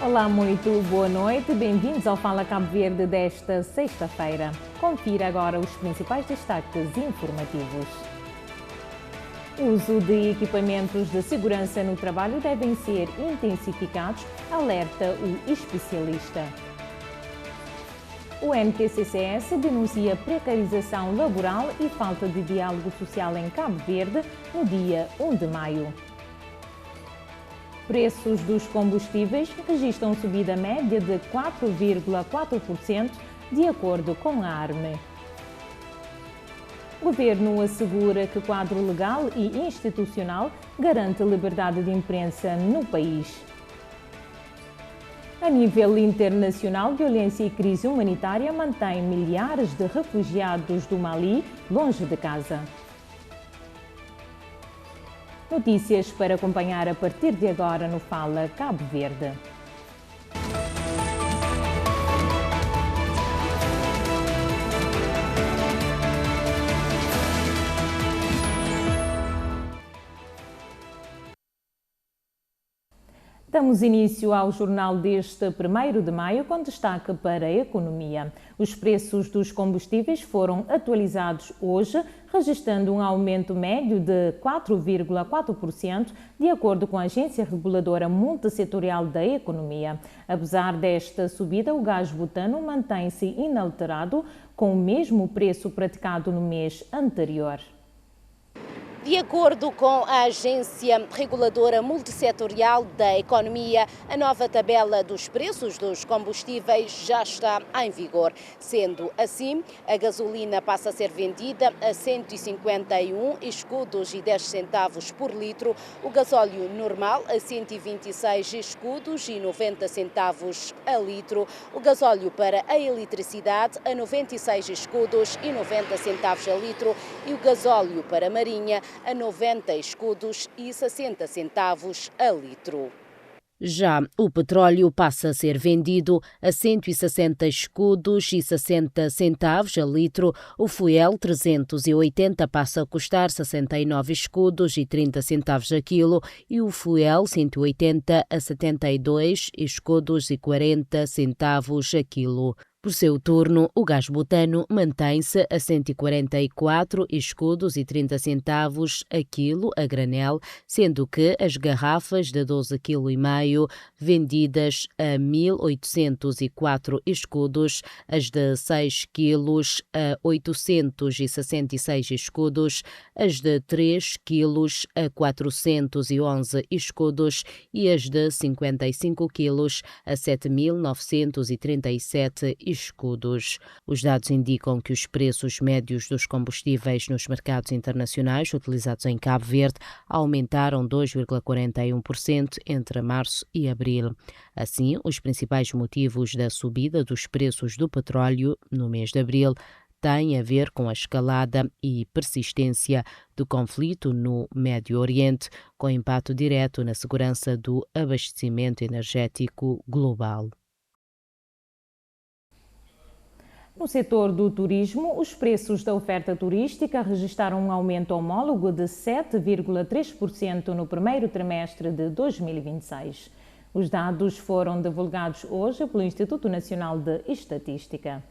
Olá, muito boa noite. Bem-vindos ao Fala Cabo Verde desta sexta-feira. Confira agora os principais destaques informativos. O uso de equipamentos de segurança no trabalho devem ser intensificados, alerta o especialista. O NTCCS denuncia precarização laboral e falta de diálogo social em Cabo Verde no dia 1 de maio. Preços dos combustíveis registram subida média de 4,4%, de acordo com a ARME. O governo assegura que o quadro legal e institucional garante liberdade de imprensa no país. A nível internacional, violência e crise humanitária mantém milhares de refugiados do Mali longe de casa. Notícias para acompanhar a partir de agora no Fala Cabo Verde. Damos início ao jornal deste 1º de maio com destaque para a economia. Os preços dos combustíveis foram atualizados hoje, registrando um aumento médio de 4,4%, de acordo com a Agência Reguladora Multissetorial da Economia. Apesar desta subida, o gás butano mantém-se inalterado, com o mesmo preço praticado no mês anterior. De acordo com a Agência Reguladora Multissetorial da Economia, a nova tabela dos preços dos combustíveis já está em vigor. Sendo assim, a gasolina passa a ser vendida a 151 escudos e 10 centavos por litro, o gasóleo normal a 126 escudos e 90 centavos a litro, o gasóleo para a eletricidade a 96 escudos e 90 centavos a litro e o gasóleo para a marinha a 90 escudos e 60 centavos a litro. Já o petróleo passa a ser vendido a 160 escudos e 60 centavos a litro, o fuel 380 passa a custar 69 escudos e 30 centavos a quilo e o fuel 180 a 72 escudos e 40 centavos a quilo. Por seu turno, o gás butano mantém-se a 144 escudos e 30 centavos a quilo a granel, sendo que as garrafas de 12,5 kg vendidas a 1.804 escudos, as de 6 quilos a 866 escudos, as de 3 quilos a 411 escudos e as de 55 quilos a 7.937 escudos. Os dados indicam que os preços médios dos combustíveis nos mercados internacionais utilizados em Cabo Verde aumentaram 2,41% entre março e abril. Assim, os principais motivos da subida dos preços do petróleo no mês de abril têm a ver com a escalada e persistência do conflito no Médio Oriente, com impacto direto na segurança do abastecimento energético global. No setor do turismo, os preços da oferta turística registraram um aumento homólogo de 7,3% no primeiro trimestre de 2026. Os dados foram divulgados hoje pelo Instituto Nacional de Estatística.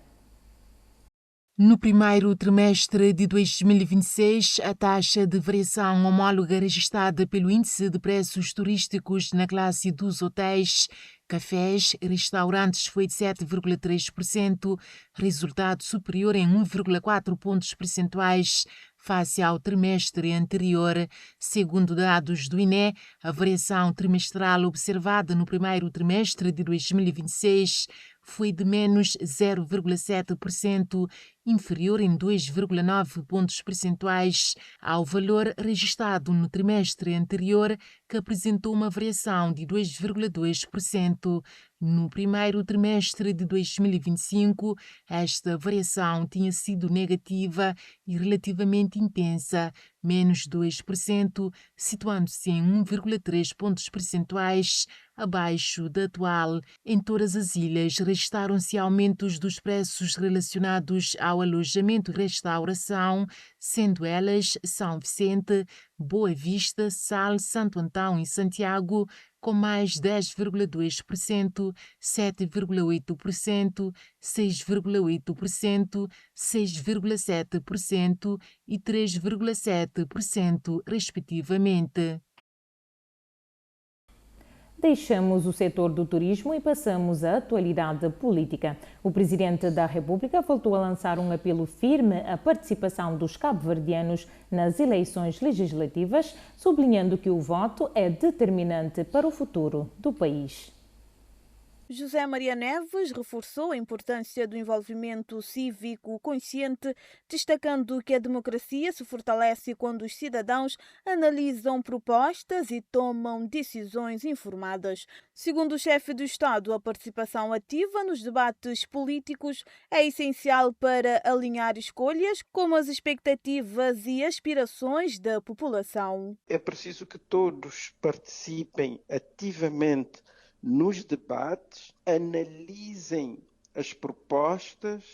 No primeiro trimestre de 2026, a taxa de variação homóloga registrada pelo Índice de Preços Turísticos na classe dos hotéis, cafés e restaurantes foi de 7,3%, resultado superior em 1,4 pontos percentuais face ao trimestre anterior. Segundo dados do INE, a variação trimestral observada no primeiro trimestre de 2026 foi de menos 0,7%, inferior em 2,9 pontos percentuais ao valor registrado no trimestre anterior, que apresentou uma variação de 2,2%. No primeiro trimestre de 2025, esta variação tinha sido negativa e relativamente intensa, menos 2%, situando-se em 1,3 pontos percentuais abaixo da atual. Em todas as ilhas, registaram-se aumentos dos preços relacionados ao alojamento e restauração, sendo elas São Vicente, Boa Vista, Sal, Santo Antão e Santiago, com mais 10,2%, 7,8%, 6,8%, 6,7% e 3,7%, respectivamente. Deixamos o setor do turismo e passamos à atualidade política. O Presidente da República voltou a lançar um apelo firme à participação dos cabo-verdianos nas eleições legislativas, sublinhando que o voto é determinante para o futuro do país. José Maria Neves reforçou a importância do envolvimento cívico consciente, destacando que a democracia se fortalece quando os cidadãos analisam propostas e tomam decisões informadas. Segundo o chefe do Estado, a participação ativa nos debates políticos é essencial para alinhar escolhas com as expectativas e aspirações da população. É preciso que todos participem ativamente nos debates, analisem as propostas,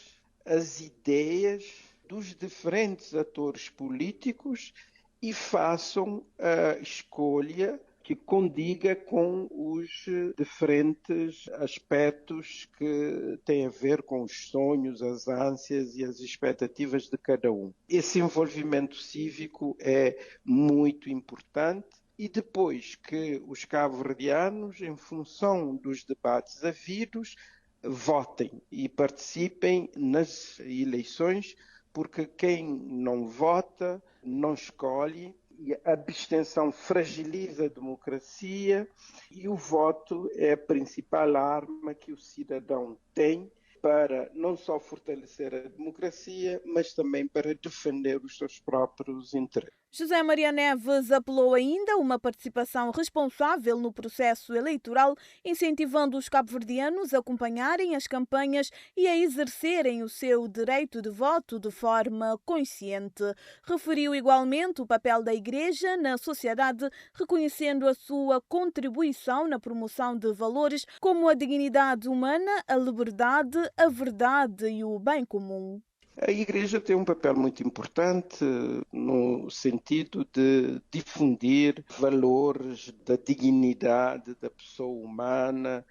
as ideias dos diferentes atores políticos e façam a escolha que condiga com os diferentes aspectos que têm a ver com os sonhos, as ânsias e as expectativas de cada um. Esse envolvimento cívico é muito importante. E depois que os cabo-verdianos, em função dos debates havidos, votem e participem nas eleições, porque quem não vota não escolhe, e a abstenção fragiliza a democracia e o voto é a principal arma que o cidadão tem para não só fortalecer a democracia, mas também para defender os seus próprios interesses. José Maria Neves apelou ainda a uma participação responsável no processo eleitoral, incentivando os cabo-verdianos a acompanharem as campanhas e a exercerem o seu direito de voto de forma consciente. Referiu igualmente o papel da Igreja na sociedade, reconhecendo a sua contribuição na promoção de valores como a dignidade humana, a liberdade, a verdade e o bem comum. A Igreja tem um papel muito importante no sentido de difundir valores da dignidade da pessoa humana,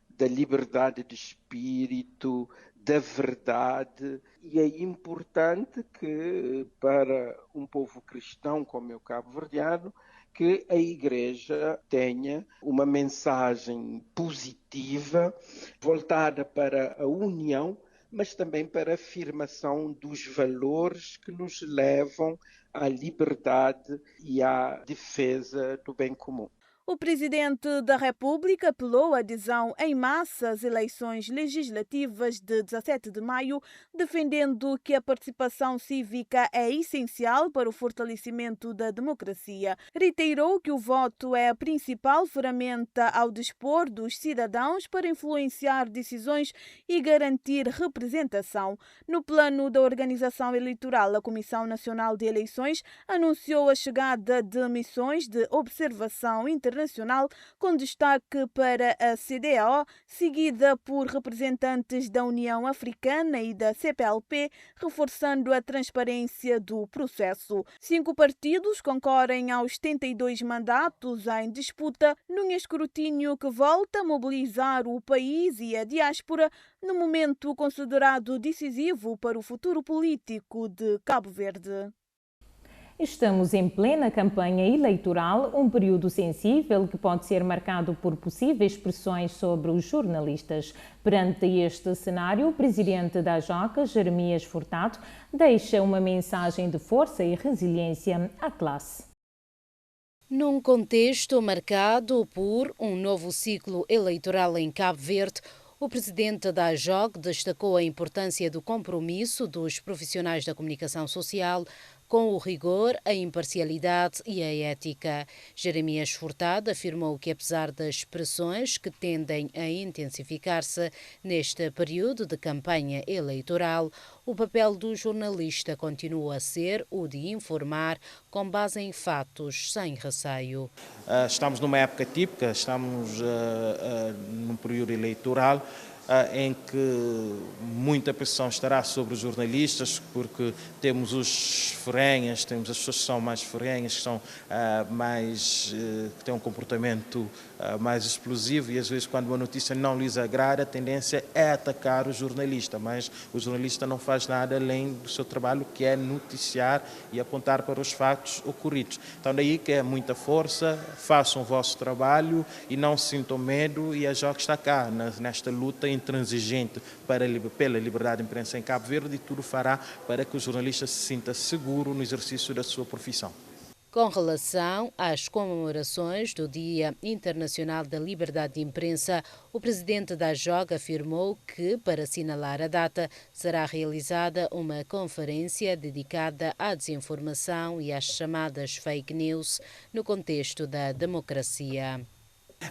da liberdade de espírito, da verdade. E é importante que, para um povo cristão como é o cabo-verdiano, que a Igreja tenha uma mensagem positiva voltada para a união, mas também para a afirmação dos valores que nos levam à liberdade e à defesa do bem comum. O Presidente da República apelou à adesão em massa às eleições legislativas de 17 de maio, defendendo que a participação cívica é essencial para o fortalecimento da democracia. Reiterou que o voto é a principal ferramenta ao dispor dos cidadãos para influenciar decisões e garantir representação. No plano da organização eleitoral, a Comissão Nacional de Eleições anunciou a chegada de missões de observação internacional com destaque para a CEDEAO, seguida por representantes da União Africana e da CPLP, reforçando a transparência do processo. 5 partidos concorrem aos 72 mandatos em disputa, num escrutínio que volta a mobilizar o país e a diáspora no momento considerado decisivo para o futuro político de Cabo Verde. Estamos em plena campanha eleitoral, um período sensível que pode ser marcado por possíveis pressões sobre os jornalistas. Perante este cenário, o presidente da JOC, Jeremias Furtado, deixa uma mensagem de força e resiliência à classe. Num contexto marcado por um novo ciclo eleitoral em Cabo Verde, o presidente da JOC destacou a importância do compromisso dos profissionais da comunicação social com o rigor, a imparcialidade e a ética. Jeremias Furtado afirmou que, apesar das pressões que tendem a intensificar-se neste período de campanha eleitoral, o papel do jornalista continua a ser o de informar com base em fatos, sem receio. Estamos numa época típica, estamos num período eleitoral em que muita pressão estará sobre os jornalistas, porque temos os ferrenhas, temos as pessoas que são mais ferrenhas, que são que têm um comportamento mais explosivo, e às vezes quando uma notícia não lhes agrada, a tendência é atacar o jornalista, mas o jornalista não faz nada além do seu trabalho, que é noticiar e apontar para os factos ocorridos. Então daí que é muita força, façam o vosso trabalho e não sintam medo, e a JOC está cá nesta luta intransigente pela liberdade de imprensa em Cabo Verde, e tudo fará para que o jornalista se sinta seguro no exercício da sua profissão. Com relação às comemorações do Dia Internacional da Liberdade de Imprensa, o presidente da JOC afirmou que, para assinalar a data, será realizada uma conferência dedicada à desinformação e às chamadas fake news no contexto da democracia.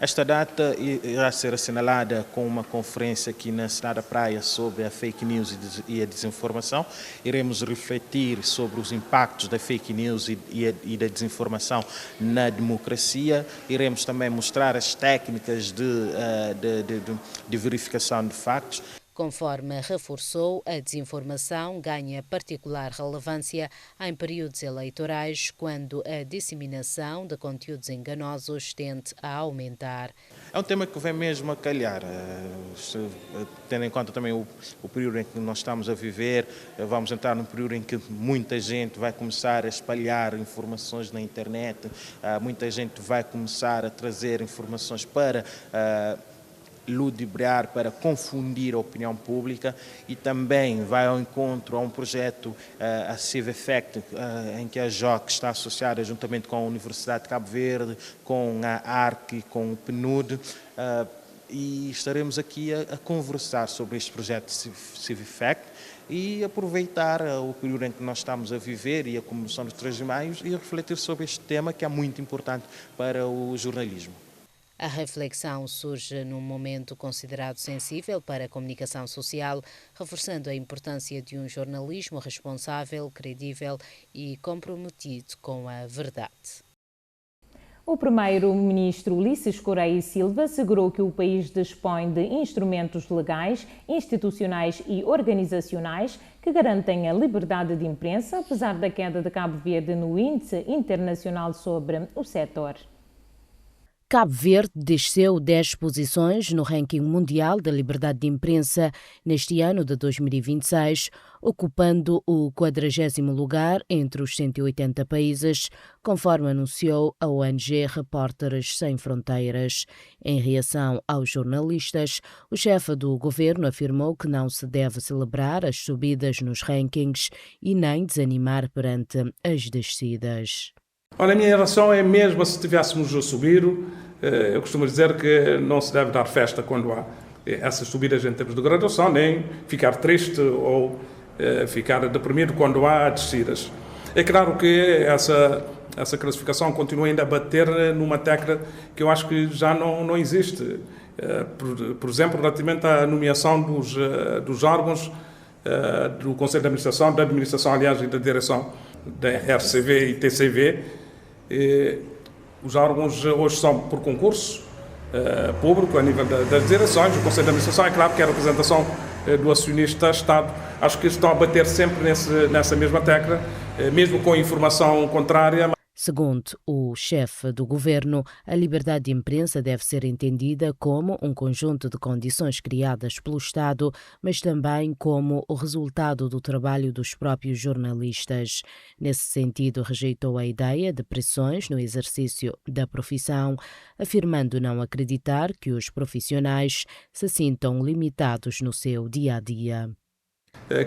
Esta data irá ser assinalada com uma conferência aqui na cidade da Praia sobre a fake news e a desinformação. Iremos refletir sobre os impactos da fake news e da desinformação na democracia. Iremos também mostrar as técnicas de verificação de factos. Conforme reforçou, a desinformação ganha particular relevância em períodos eleitorais, quando a disseminação de conteúdos enganosos tende a aumentar. É um tema que vem mesmo a calhar, tendo em conta também o período em que nós estamos a viver. Vamos entrar num período em que muita gente vai começar a espalhar informações na internet, muita gente vai começar a trazer informações para ludibriar, para confundir a opinião pública, e também vai ao encontro a um projeto, a Civ Effect, em que a JOC está associada juntamente com a Universidade de Cabo Verde, com a ARC, com o PNUD, e estaremos aqui a conversar sobre este projeto Civ Effect e aproveitar o período em que nós estamos a viver e a comemoração dos 3 de maio e refletir sobre este tema que é muito importante para o jornalismo. A reflexão surge num momento considerado sensível para a comunicação social, reforçando a importância de um jornalismo responsável, credível e comprometido com a verdade. O primeiro-ministro Ulisses Correia e Silva assegurou que o país dispõe de instrumentos legais, institucionais e organizacionais que garantem a liberdade de imprensa, apesar da queda de Cabo Verde no índice internacional sobre o setor. Cabo Verde desceu 10 posições no ranking mundial da liberdade de imprensa neste ano de 2026, ocupando o 40º lugar entre os 180 países, conforme anunciou a ONG Repórteres Sem Fronteiras. Em reação aos jornalistas, o chefe do governo afirmou que não se deve celebrar as subidas nos rankings e nem desanimar perante as descidas. Olha, a minha relação é mesmo se estivéssemos a subir. Eu costumo dizer que não se deve dar festa quando há essas subidas em termos de graduação, nem ficar triste ou ficar deprimido quando há descidas. É claro que essa classificação continua ainda a bater numa tecla que eu acho que já não existe. Por exemplo, relativamente à nomeação dos órgãos do Conselho de Administração, da Administração, aliás, e da Direção da RCV e TCV. Os órgãos hoje são por concurso público a nível das direções. O Conselho de Administração, é claro que é a representação do acionista Estado. Acho que estão a bater sempre nessa mesma tecla, mesmo com informação contrária. Segundo o chefe do governo, a liberdade de imprensa deve ser entendida como um conjunto de condições criadas pelo Estado, mas também como o resultado do trabalho dos próprios jornalistas. Nesse sentido, rejeitou a ideia de pressões no exercício da profissão, afirmando não acreditar que os profissionais se sintam limitados no seu dia-a-dia.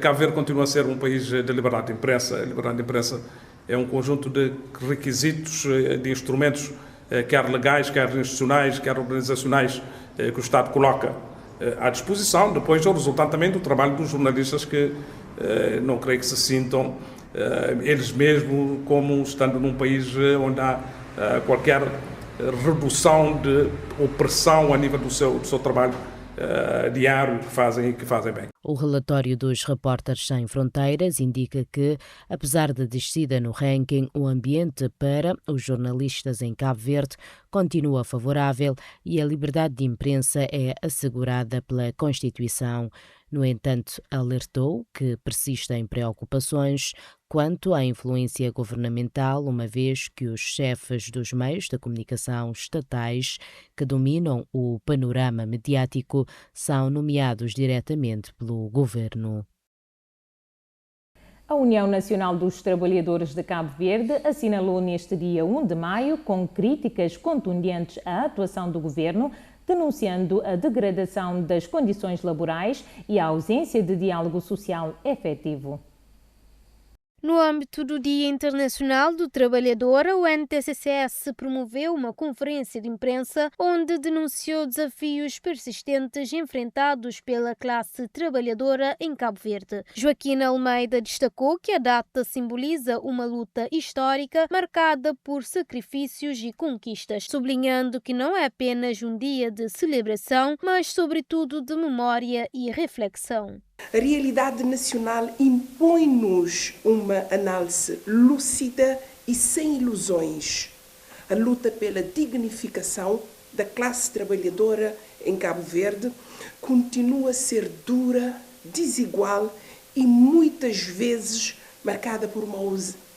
Cabo Verde continua a ser um país de liberdade de imprensa. A liberdade de imprensa é um conjunto de requisitos, de instrumentos, quer legais, quer institucionais, quer organizacionais, que o Estado coloca à disposição. Depois é o resultado também do trabalho dos jornalistas que não creio que se sintam eles mesmos como estando num país onde há qualquer redução de opressão a nível do seu trabalho diário que fazem bem. O relatório dos Repórteres Sem Fronteiras indica que, apesar da descida no ranking, o ambiente para os jornalistas em Cabo Verde continua favorável e a liberdade de imprensa é assegurada pela Constituição. No entanto, alertou que persistem preocupações quanto à influência governamental, uma vez que os chefes dos meios de comunicação estatais que dominam o panorama mediático são nomeados diretamente pelo governo. A União Nacional dos Trabalhadores de Cabo Verde assinalou neste dia 1 de maio com críticas contundentes à atuação do governo, denunciando a degradação das condições laborais e a ausência de diálogo social efetivo. No âmbito do Dia Internacional do Trabalhador, o NTCCS promoveu uma conferência de imprensa onde denunciou desafios persistentes enfrentados pela classe trabalhadora em Cabo Verde. Joaquim Almeida destacou que a data simboliza uma luta histórica marcada por sacrifícios e conquistas, sublinhando que não é apenas um dia de celebração, mas sobretudo de memória e reflexão. A realidade nacional impõe-nos uma análise lúcida e sem ilusões. A luta pela dignificação da classe trabalhadora em Cabo Verde continua a ser dura, desigual e muitas vezes marcada por uma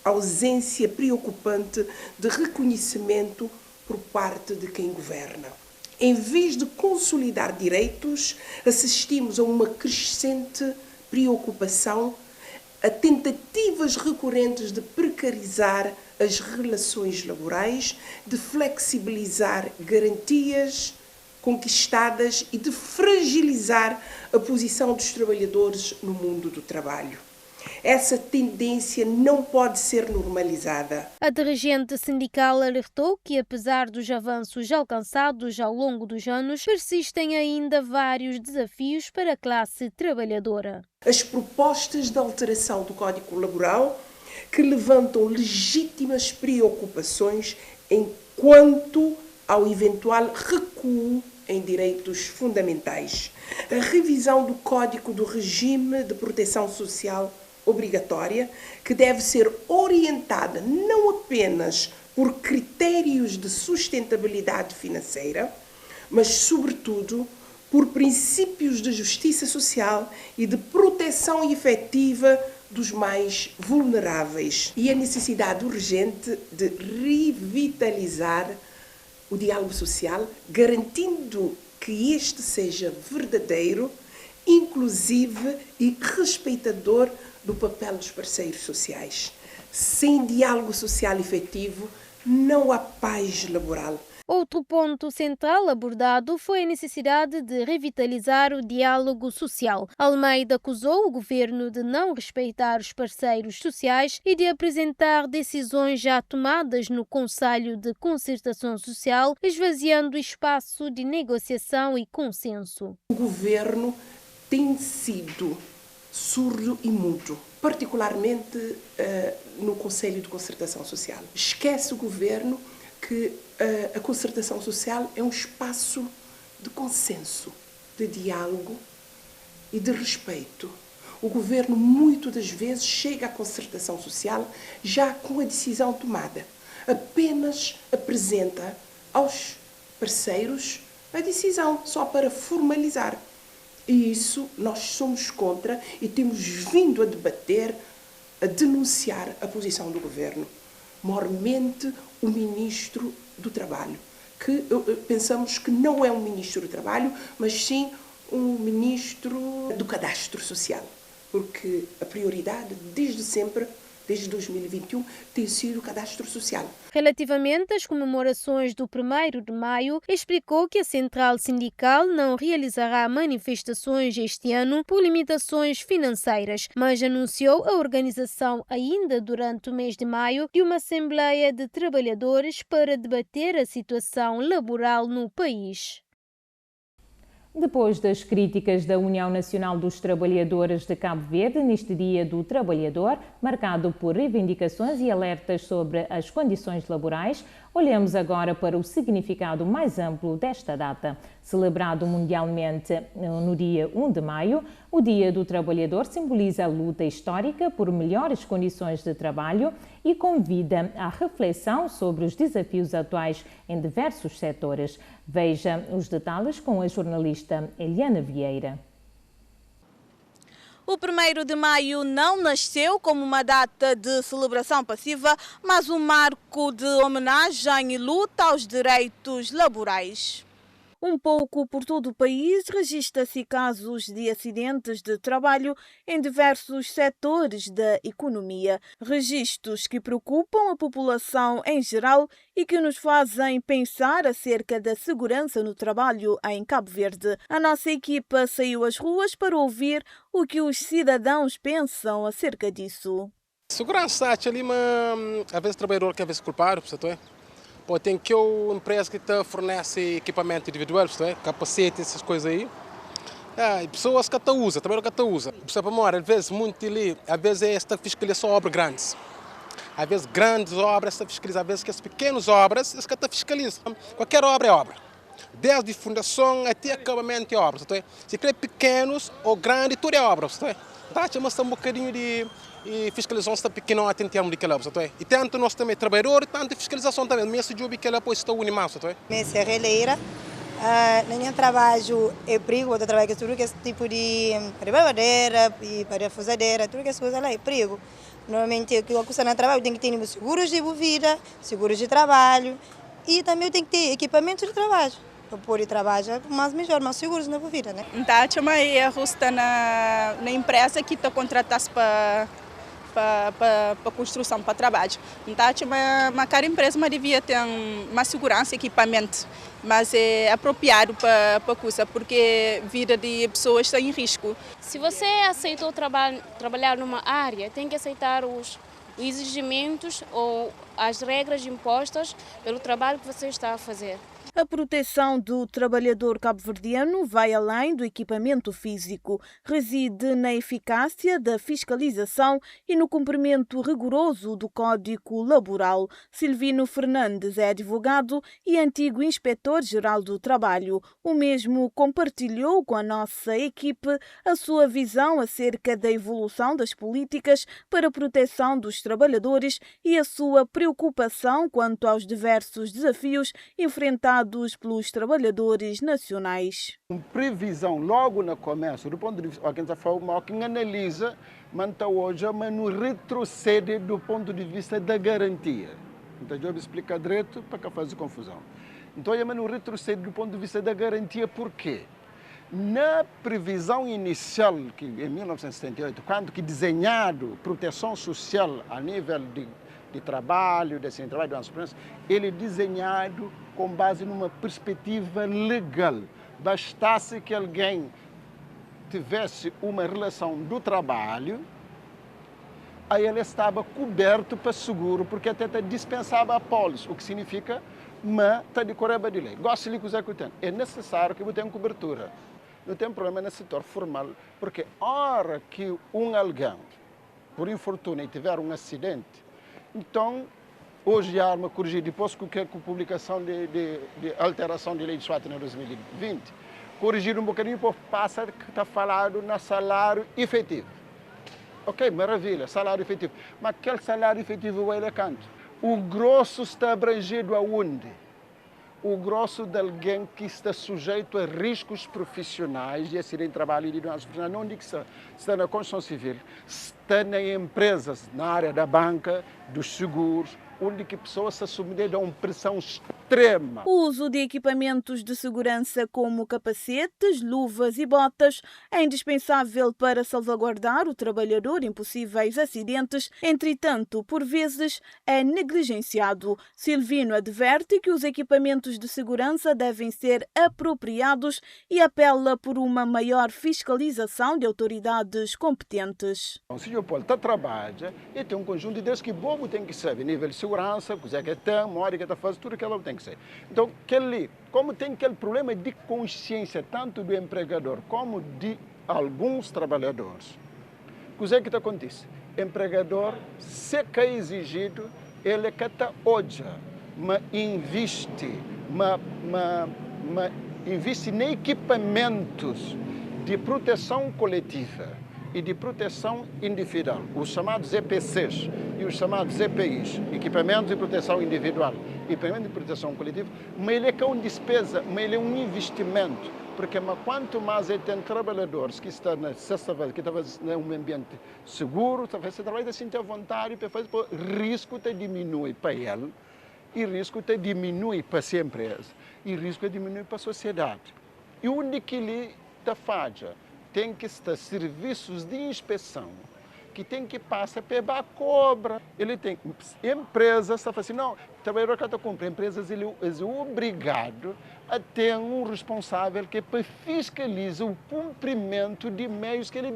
ausência preocupante de reconhecimento por parte de quem governa. Em vez de consolidar direitos, assistimos a uma crescente preocupação, a tentativas recorrentes de precarizar as relações laborais, de flexibilizar garantias conquistadas e de fragilizar a posição dos trabalhadores no mundo do trabalho. Essa tendência não pode ser normalizada. A dirigente sindical alertou que, apesar dos avanços alcançados ao longo dos anos, persistem ainda vários desafios para a classe trabalhadora. As propostas de alteração do Código Laboral que levantam legítimas preocupações quanto ao eventual recuo em direitos fundamentais. A revisão do Código do Regime de Proteção Social obrigatória, que deve ser orientada não apenas por critérios de sustentabilidade financeira, mas, sobretudo, por princípios de justiça social e de proteção efetiva dos mais vulneráveis. E a necessidade urgente de revitalizar o diálogo social, garantindo que este seja verdadeiro, inclusive e respeitador do papel dos parceiros sociais. Sem diálogo social efetivo, não há paz laboral. Outro ponto central abordado foi a necessidade de revitalizar o diálogo social. Almeida acusou o governo de não respeitar os parceiros sociais e de apresentar decisões já tomadas no Conselho de Concertação Social, esvaziando o espaço de negociação e consenso. O governo tem sido surdo e mudo, particularmente no Conselho de Concertação Social. Esquece o governo que a concertação social é um espaço de consenso, de diálogo e de respeito. O governo, muitas das vezes, chega à concertação social já com a decisão tomada. Apenas apresenta aos parceiros a decisão, só para formalizar. E isso nós somos contra e temos vindo a debater, a denunciar a posição do governo. Maiormente o Ministro do Trabalho, que pensamos que não é um Ministro do Trabalho, mas sim um Ministro do Cadastro Social, porque a prioridade desde sempre, desde 2021, tem sido o cadastro social. Relativamente às comemorações do 1º de maio, explicou que a Central Sindical não realizará manifestações este ano por limitações financeiras, mas anunciou a organização ainda durante o mês de maio de uma Assembleia de Trabalhadores para debater a situação laboral no país. Depois das críticas da União Nacional dos Trabalhadores de Cabo Verde neste Dia do Trabalhador, marcado por reivindicações e alertas sobre as condições laborais, olhamos agora para o significado mais amplo desta data. Celebrado mundialmente no dia 1 de maio, o Dia do Trabalhador simboliza a luta histórica por melhores condições de trabalho e convida à reflexão sobre os desafios atuais em diversos setores. Veja os detalhes com a jornalista Eliana Vieira. O 1º de maio não nasceu como uma data de celebração passiva, mas um marco de homenagem e luta aos direitos laborais. Um pouco por todo o país, registra-se casos de acidentes de trabalho em diversos setores da economia. Registros que preocupam a população em geral e que nos fazem pensar acerca da segurança no trabalho em Cabo Verde. A nossa equipa saiu às ruas para ouvir o que os cidadãos pensam acerca disso. Segurança, ali, às vezes trabalhador que às vezes culpado, você tem que a empresa que te fornece equipamento individual, capacete, essas coisas aí. Pessoas que te usam, também que te usam. Às vezes, muito ali, às vezes esta fiscaliza obras grandes. Às vezes, grandes obras se fiscalizam, às vezes que as pequenas obras, que te fiscalizam. Qualquer obra é obra. Desde fundação até acabamento é obra. Se é pequenos ou grandes, tudo é obra. Mas um bocadinho de fiscalização está pequenote em termos de que e tanto nós também trabalhadores, tanto fiscalização também. Mesmo job que ela está unimado, Messi releira, nenhum trabalho é perigo, outro trabalho que tudo que esse tipo de rebadeira e parafusadeira, tudo que essa coisa lá é perigo. Normalmente o que eu custa no trabalho tem que ter seguros de vida, seguros de trabalho e também tem que ter equipamento de trabalho. Para poder trabalhar melhor, mais seguros na vida, né? Então, tinha uma erro na empresa que está contratasse para construção, para trabalho. Então, tinha uma cara empresa, mas devia ter uma segurança, equipamento, mas é apropriado para a coisa, porque a vida de pessoas está em risco. Se você aceitou trabalhar numa área, tem que aceitar os exigimentos ou as regras impostas pelo trabalho que você está a fazer. A proteção do trabalhador cabo-verdiano vai além do equipamento físico, reside na eficácia da fiscalização e no cumprimento rigoroso do Código Laboral. Silvino Fernandes é advogado e antigo inspetor-geral do trabalho. O mesmo compartilhou com a nossa equipe a sua visão acerca da evolução das políticas para a proteção dos trabalhadores e a sua preocupação quanto aos diversos desafios enfrentados pelos trabalhadores nacionais. Previsão logo no começo, do ponto de vista, alguém está falando, quem analisa, manta hoje, mas não retrocede do ponto de vista da garantia. Então, eu vou explicar direito para que fazer confusão. Então, eu não retrocede do ponto de vista da garantia, por quê? Na previsão inicial, que em 1978, quando que desenhado proteção social a nível de trabalho, de trabalho, ele é desenhado com base numa perspectiva legal. Bastasse que alguém tivesse uma relação do trabalho, aí ele estava coberto para seguro, porque até dispensava a pólice, o que significa, mas está de correba de lei. Gosto de coisa que eu tenho. É necessário que eu tenha cobertura. Não tem problema no setor formal, porque a hora que alguém, por infortúnio, tiver um acidente, então, hoje há uma corrigida, depois com a publicação de alteração de lei de SWAT em 2020, corrigir um bocadinho, passa que está falado no salário efetivo. Ok, maravilha, salário efetivo. Mas aquele salário efetivo é canto. O grosso está abrangido aonde? O grosso de alguém que está sujeito a riscos profissionais de acidente de trabalho e de doenças profissionais. Não digo que está na construção civil, está nas empresas, na área da banca, dos seguros, onde que pessoas se submetem a uma pressão extrema. O uso de equipamentos de segurança como capacetes, luvas e botas é indispensável para salvaguardar o trabalhador em possíveis acidentes, entretanto, por vezes, é negligenciado. Silvino adverte que os equipamentos de segurança devem ser apropriados e apela por uma maior fiscalização de autoridades competentes. O senhor Paulo está trabalhando e tem um conjunto de ideias que bobo tem que saber, nível de segurança, coisa que tem, uma hora que está fazendo, tudo que ela tem que ser. Então, como tem aquele problema de consciência, tanto do empregador como de alguns trabalhadores, coisa que acontece? Empregador, se que é exigido, ele que está hoje, mas investe, mas investe em equipamentos de proteção coletiva e de proteção individual, os chamados EPCs e os chamados EPIs, equipamentos de proteção individual e equipamento de proteção coletiva, mas ele é uma despesa, mas ele é um investimento, porque quanto mais ele tem trabalhadores que estão que estão num ambiente seguro, você trabalha sem ter vontade, o risco diminui para ele, e o risco diminui para a empresa, e o risco diminui para a sociedade. E onde que ele falha? Tem que estar serviços de inspeção, que tem que passar pela cobra. Ele tem empresas, está assim, não, trabalhador que está comprando empresas, ele é obrigado a ter um responsável que fiscaliza o cumprimento de meios que ele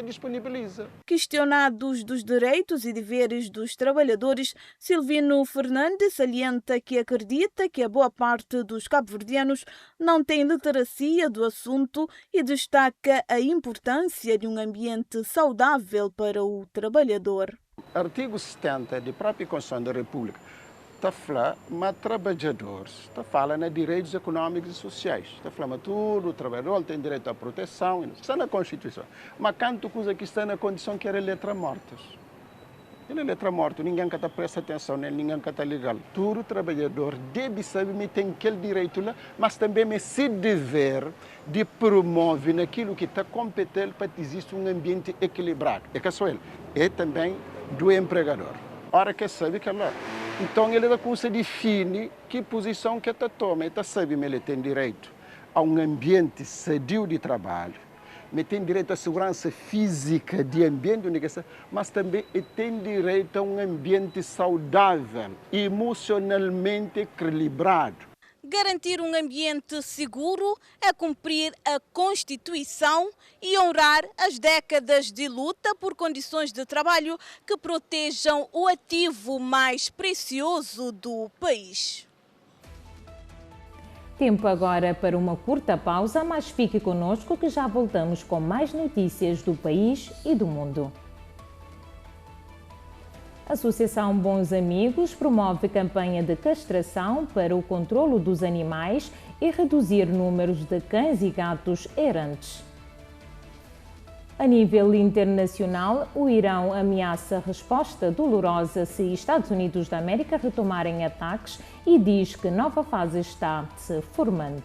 disponibiliza. Questionados dos direitos e deveres dos trabalhadores, Silvino Fernandes salienta que acredita que a boa parte dos cabo-verdianos não tem literacia do assunto e destaca a importância de um ambiente saudável para o trabalhador. Artigo 70 da própria Constituição da República está falando mas trabalhadores, está falando de direitos econômicos e sociais, está falando tudo, o trabalhador tem direito à proteção, está na Constituição. Mas quanto coisa que está na condição que era letra mortas. Ele é letra morta, ninguém que presta atenção nele, ninguém que está legal. Todo trabalhador deve saber que tem aquele direito lá, mas também se dever de promover naquilo que está competente para que exista um ambiente equilibrado. É que só ele, é também do empregador. Ora que sabe que lá. Então ele define que posição que ele toma. Ele sabe que ele tem direito a um ambiente sadio de trabalho, mas tem direito à segurança física de ambiente, mas também tem direito a um ambiente saudável, emocionalmente equilibrado. Garantir um ambiente seguro é cumprir a Constituição e honrar as décadas de luta por condições de trabalho que protejam o ativo mais precioso do país. Tempo agora para uma curta pausa, mas fique conosco que já voltamos com mais notícias do país e do mundo. A Associação Bons Amigos promove campanha de castração para o controlo dos animais e reduzir números de cães e gatos errantes. A nível internacional, o Irão ameaça resposta dolorosa se Estados Unidos da América retomarem ataques e diz que nova fase está se formando.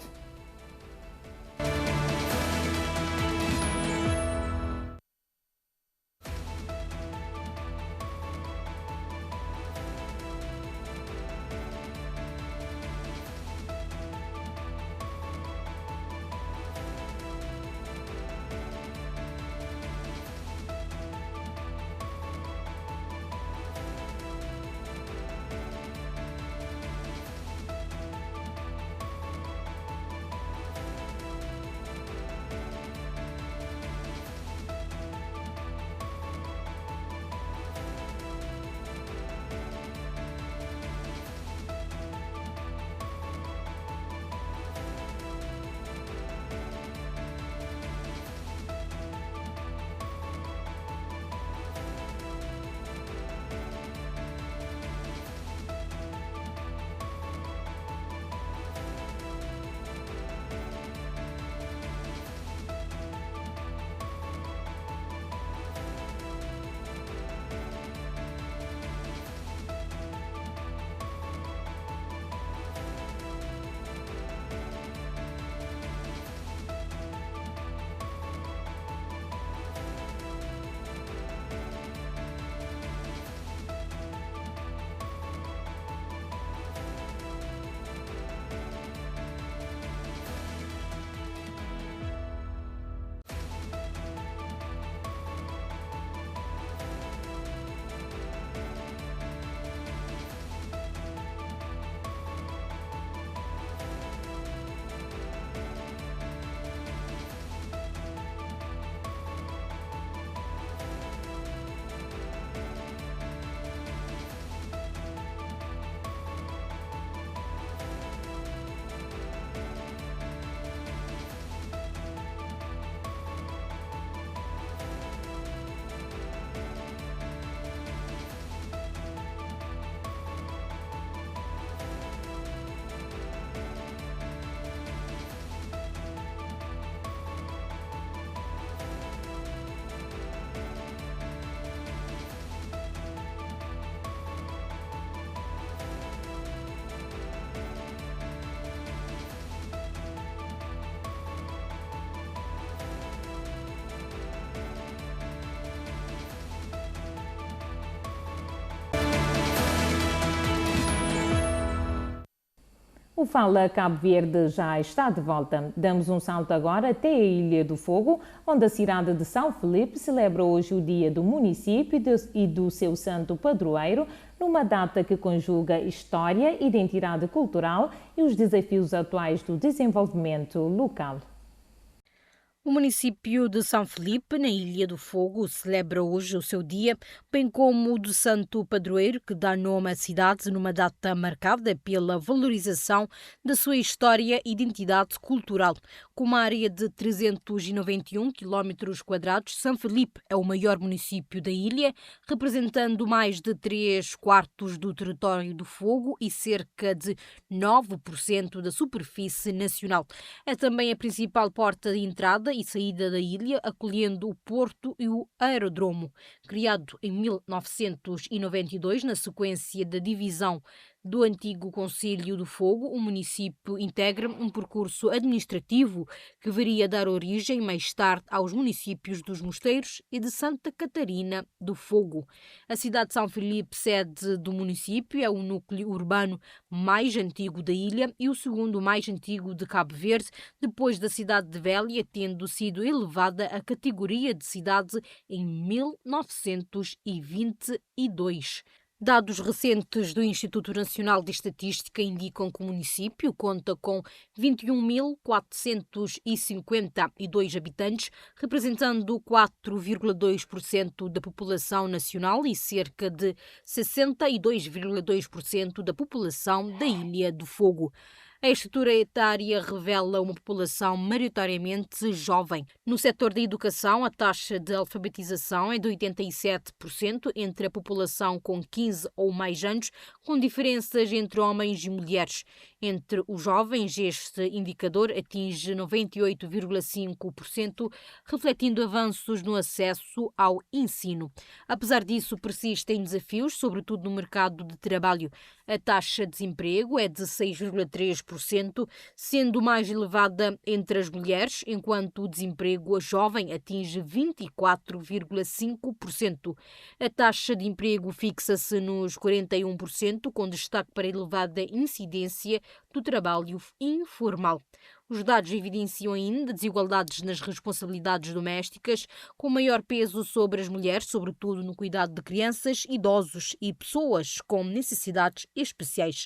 O Fala Cabo Verde já está de volta. Damos um salto agora até a Ilha do Fogo, onde a cidade de São Felipe celebra hoje o dia do município e do seu santo padroeiro, numa data que conjuga história, identidade cultural e os desafios atuais do desenvolvimento local. O município de São Felipe, na Ilha do Fogo, celebra hoje o seu dia, bem como o do Santo Padroeiro, que dá nome à cidade numa data marcada pela valorização da sua história e identidade cultural. Com uma área de 391 km², São Felipe é o maior município da ilha, representando mais de 3/4 do território do Fogo e cerca de 9% da superfície nacional. É também a principal porta de entrada e saída da ilha, acolhendo o porto e o aeródromo. Criado em 1992, na sequência da divisão do antigo Concelho do Fogo, o município integra um percurso administrativo que viria a dar origem mais tarde aos municípios dos Mosteiros e de Santa Catarina do Fogo. A cidade de São Felipe, sede do município, é o núcleo urbano mais antigo da ilha e o segundo mais antigo de Cabo Verde, depois da cidade de Vélia, tendo sido elevada à categoria de cidade em 1922. Dados recentes do Instituto Nacional de Estatística indicam que o município conta com 21.452 habitantes, representando 4,2% da população nacional e cerca de 62,2% da população da Ilha do Fogo. A estrutura etária revela uma população maioritariamente jovem. No setor da educação, a taxa de alfabetização é de 87% entre a população com 15 ou mais anos, com diferenças entre homens e mulheres. Entre os jovens, este indicador atinge 98,5%, refletindo avanços no acesso ao ensino. Apesar disso, persistem desafios, sobretudo no mercado de trabalho. A taxa de desemprego é de 6,3%, sendo mais elevada entre as mulheres, enquanto o desemprego jovem atinge 24,5%. A taxa de emprego fixa-se nos 41%, com destaque para a elevada incidência do trabalho informal. Os dados evidenciam ainda desigualdades nas responsabilidades domésticas, com maior peso sobre as mulheres, sobretudo no cuidado de crianças, idosos e pessoas com necessidades especiais.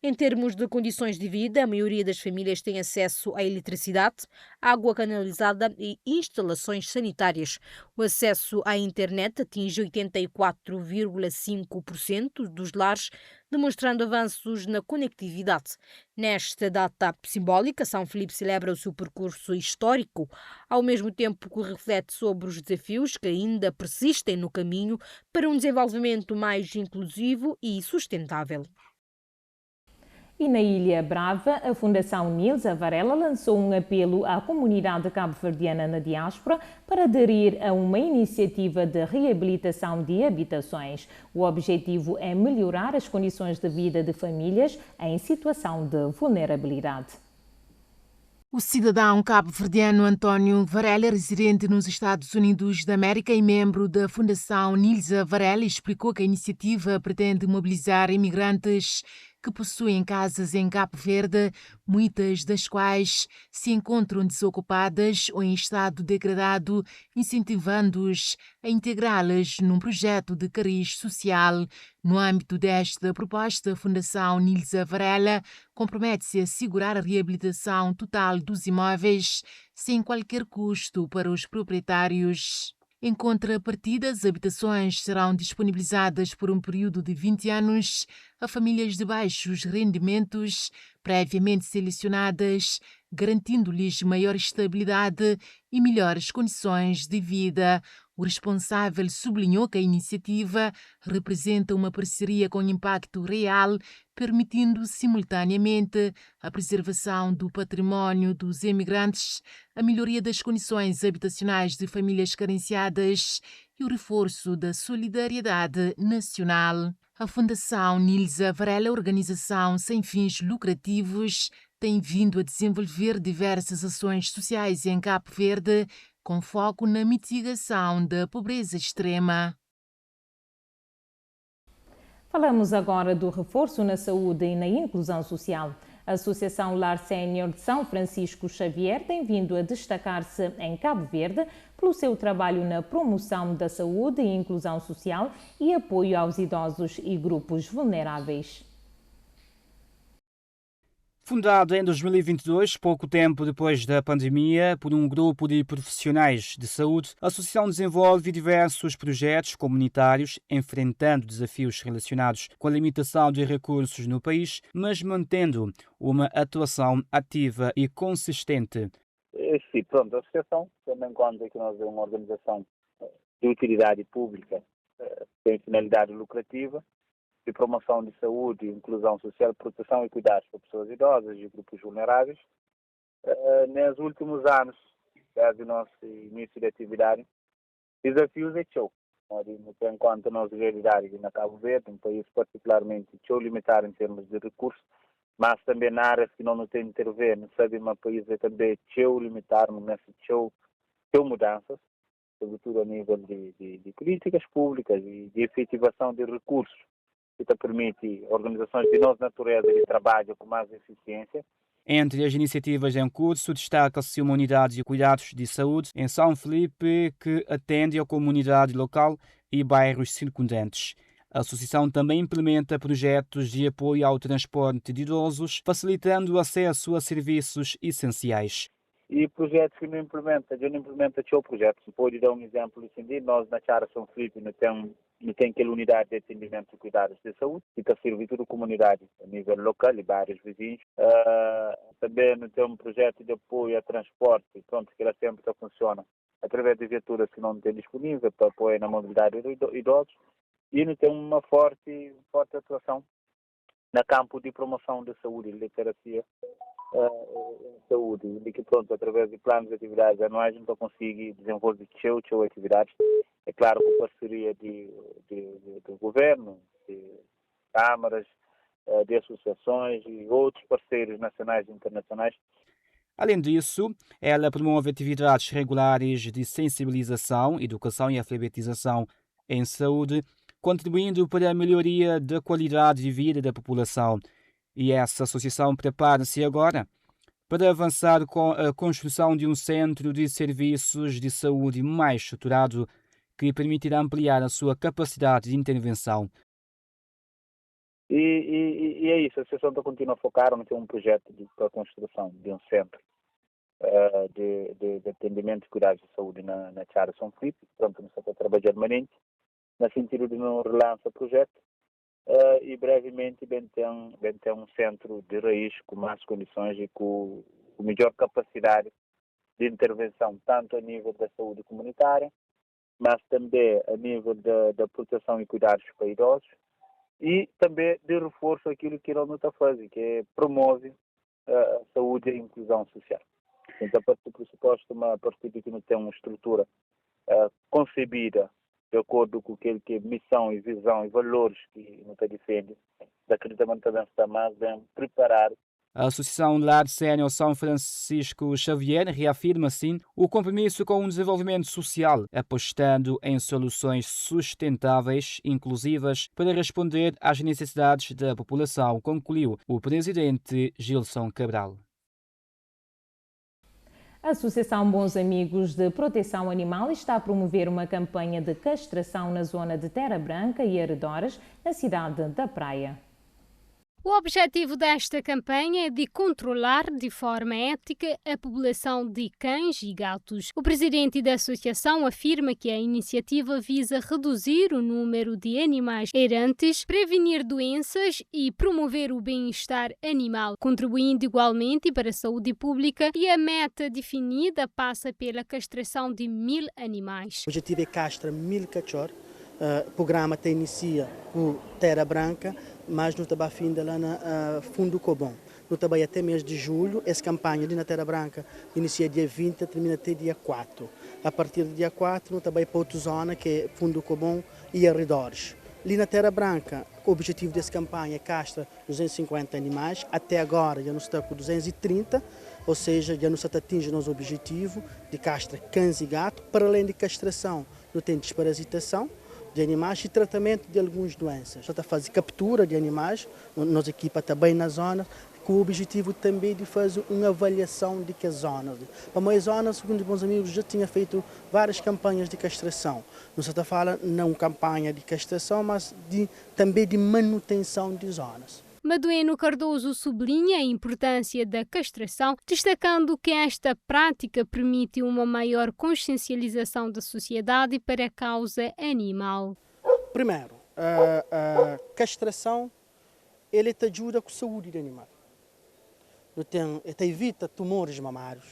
Em termos de condições de vida, a maioria das famílias tem acesso à eletricidade, água canalizada e instalações sanitárias. O acesso à internet atinge 84,5% dos lares, demonstrando avanços na conectividade. Nesta data simbólica, São Felipe celebra o seu percurso histórico, ao mesmo tempo que reflete sobre os desafios que ainda persistem no caminho para um desenvolvimento mais inclusivo e sustentável. E na Ilha Brava, a Fundação Nilza Varela lançou um apelo à comunidade cabo-verdiana na diáspora para aderir a uma iniciativa de reabilitação de habitações. O objetivo é melhorar as condições de vida de famílias em situação de vulnerabilidade. O cidadão cabo-verdiano António Varela, residente nos Estados Unidos da América e membro da Fundação Nilza Varela, explicou que a iniciativa pretende mobilizar imigrantes que possuem casas em Cabo Verde, muitas das quais se encontram desocupadas ou em estado degradado, incentivando-os a integrá-las num projeto de cariz social. No âmbito desta proposta, a Fundação Nilza Varela compromete-se a assegurar a reabilitação total dos imóveis sem qualquer custo para os proprietários. Em contrapartida, as habitações serão disponibilizadas por um período de 20 anos a famílias de baixos rendimentos, previamente selecionadas, garantindo-lhes maior estabilidade e melhores condições de vida. O responsável sublinhou que a iniciativa representa uma parceria com impacto real, permitindo simultaneamente a preservação do património dos imigrantes, a melhoria das condições habitacionais de famílias carenciadas e o reforço da solidariedade nacional. A Fundação Nilza Varela, organização sem fins lucrativos, tem vindo a desenvolver diversas ações sociais em Cabo Verde, com foco na mitigação da pobreza extrema. Falamos agora do reforço na saúde e na inclusão social. A Associação Lar Sénior de São Francisco Xavier tem vindo a destacar-se em Cabo Verde pelo seu trabalho na promoção da saúde e inclusão social e apoio aos idosos e grupos vulneráveis. Fundado em 2022, pouco tempo depois da pandemia, por um grupo de profissionais de saúde, a associação desenvolve diversos projetos comunitários, enfrentando desafios relacionados com a limitação de recursos no país, mas mantendo uma atuação ativa e consistente. Sim, pronto, a associação, tendo em conta que nós é uma organização de utilidade pública, tem finalidade lucrativa, de promoção de saúde, inclusão social, proteção e cuidados para pessoas idosas e grupos vulneráveis. Nos últimos anos, desde o nosso início de atividade, desafios é show. Enquanto a nossa realidade na Cabo Verde, um país particularmente show limitado em termos de recursos, mas também na área que não tem intervir, não sabe, mas o país é também show limitado, nesse show mudanças, sobretudo a nível de políticas públicas e de efetivação de recursos, que permite organizações de nossa natureza de trabalho com mais eficiência. Entre as iniciativas em curso, destaca-se uma unidade de cuidados de saúde em São Felipe, que atende a comunidade local e bairros circundantes. A associação também implementa projetos de apoio ao transporte de idosos, facilitando o acesso a serviços essenciais. E projetos que não implementa seu projeto. Pode dar um exemplo assim, nós na Chara São Felipe não tem aquela unidade de atendimento e cuidados de saúde, que está servindo toda a comunidade a nível local e vários vizinhos. Também não tem um projeto de apoio a transporte, pronto, que ela sempre funciona através de viaturas que não tem disponível para apoio na mobilidade de idosos. E não tem uma forte atuação no campo de promoção da saúde e literacia. Saúde, de que pronto, através de planos de atividades anuais, não consegue desenvolver seu atividades. É claro, com parceria do governo, de câmaras, de associações e outros parceiros nacionais e internacionais. Além disso, ela promove atividades regulares de sensibilização, educação e alfabetização em saúde, contribuindo para a melhoria da qualidade de vida da população. E essa associação prepara-se agora para avançar com a construção de um centro de serviços de saúde mais estruturado que permitirá ampliar a sua capacidade de intervenção. E é isso, a associação está continuando a focar em ter um projeto para a construção de um centro de atendimento e cuidados de saúde na Chara São Felipe. Pronto, nós estamos a trabalhar permanente no sentido de não relançar o projeto. E brevemente bem ter um centro de raiz com mais condições e com melhor capacidade de intervenção, tanto a nível da saúde comunitária, mas também a nível da proteção e cuidados para idosos, e também de reforço aquilo que não está fazendo, que é promove a saúde e a inclusão social. Então, a partir do pressuposto, a partir de que não tem uma estrutura concebida de acordo com aquilo que é missão e visão e valores que não defende, acreditamos também está mais bem preparado. A Associação Lar Sénior São Francisco Xavier reafirma, assim, o compromisso com o desenvolvimento social, apostando em soluções sustentáveis, inclusivas, para responder às necessidades da população, concluiu o presidente Gilson Cabral. A Associação Bons Amigos de Proteção Animal está a promover uma campanha de castração na zona de Terra Branca e arredores, na cidade da Praia. O objetivo desta campanha é de controlar de forma ética a população de cães e gatos. O presidente da associação afirma que a iniciativa visa reduzir o número de animais errantes, prevenir doenças e promover o bem-estar animal, contribuindo igualmente para a saúde pública, e a meta definida passa pela castração de 1000 animais. O objetivo é castrar 1000 cachorros. O programa te inicia por Terra Branca, mas no estava ainda lá na Fundo Cobom. No trabalho até mês de julho, essa campanha ali na Terra Branca inicia dia 20 e termina até dia 4. A partir do dia 4, no trabalho para outra zona, que é Fundo Cobom e arredores. Ali na Terra Branca, o objetivo dessa campanha é castrar 250 animais. Até agora, já não está com 230, ou seja, já não se atinge o nosso objetivo de castrar cães e gatos, para além de castração, não tem desparasitação de animais e tratamento de algumas doenças. Já está a fazer captura de animais, nossa equipa está bem na zona, com o objetivo também de fazer uma avaliação de que zonas. Para mais zonas, segundo os bons amigos, já tinha feito várias campanhas de castração. Não se está falando não campanha de castração, mas também de manutenção de zonas. Madueno Cardoso sublinha a importância da castração, destacando que esta prática permite uma maior consciencialização da sociedade para a causa animal. Primeiro, a castração ele te ajuda com a saúde do animal. Ele evita tumores mamários.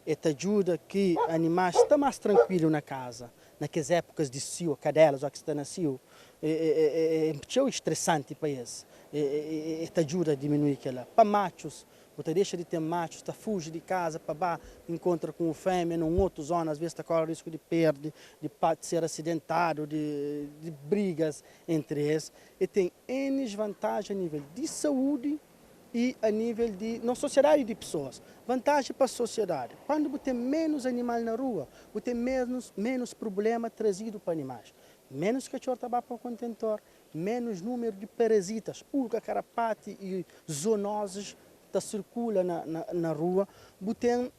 Ele te ajuda que o animal está mais tranquilo na casa. Naquelas épocas de cio, cadelas, ou que está na cio, é muito estressante para eles. Te ajuda a diminuir aquela. Para machos, você deixa de ter machos, está fuge de casa, para encontra com o fêmea, num outro zona, às vezes está corre o risco de perder, de ser acidentado, de brigas entre eles. E tem N vantagens a nível de saúde e a nível de na sociedade de pessoas. Vantagem para a sociedade. Quando você tem menos animal na rua, você tem menos problema trazido para animais. Menos cachorro tabaco para o contentor, menos número de parasitas, pulga, carapate e zoonoses que circula na rua. Você tem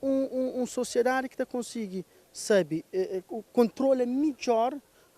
uma sociedade que consegue, sabe, controla melhor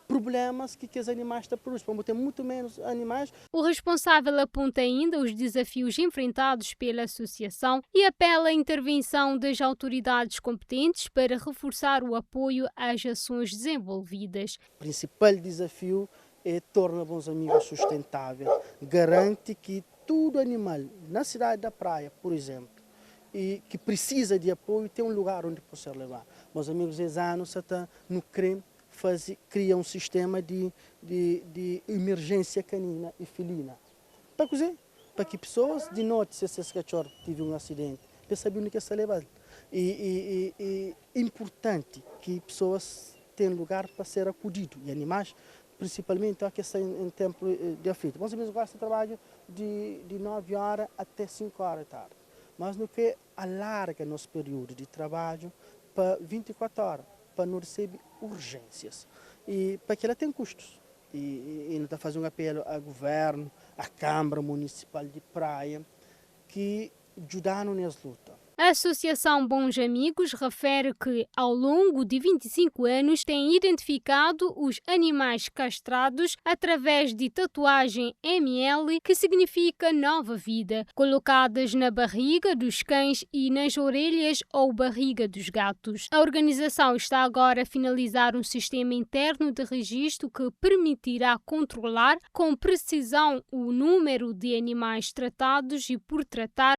problemas que os animais produzem. Vamos ter muito menos animais. O responsável aponta ainda os desafios enfrentados pela associação e apela à intervenção das autoridades competentes para reforçar o apoio às ações desenvolvidas. O principal desafio é tornar Bons Amigos sustentável, garante que todo animal na cidade da praia, por exemplo, e que precisa de apoio, tem um lugar onde possa levar. Bons Amigos, esse ano está no creme, cria um sistema de emergência canina e felina. Para que pessoas, de noite, se esse cachorro tiver um acidente, para saber onde está levado. E é importante que pessoas tenham lugar para ser acudidos, e animais, principalmente aqui em tempo de aflito. Bons Amigos gostam de trabalho de 9 horas até 5 horas da tarde, mas no que alarga nosso período de trabalho para 24 horas. Para não receber urgências e para que ela tem custos e não está fazendo um apelo ao governo, à Câmara Municipal de Praia que ajudaram nessa luta. A Associação Bons Amigos refere que, ao longo de 25 anos, tem identificado os animais castrados através de tatuagem ML, que significa nova vida, colocadas na barriga dos cães e nas orelhas ou barriga dos gatos. A organização está agora a finalizar um sistema interno de registro que permitirá controlar com precisão o número de animais tratados e por tratar.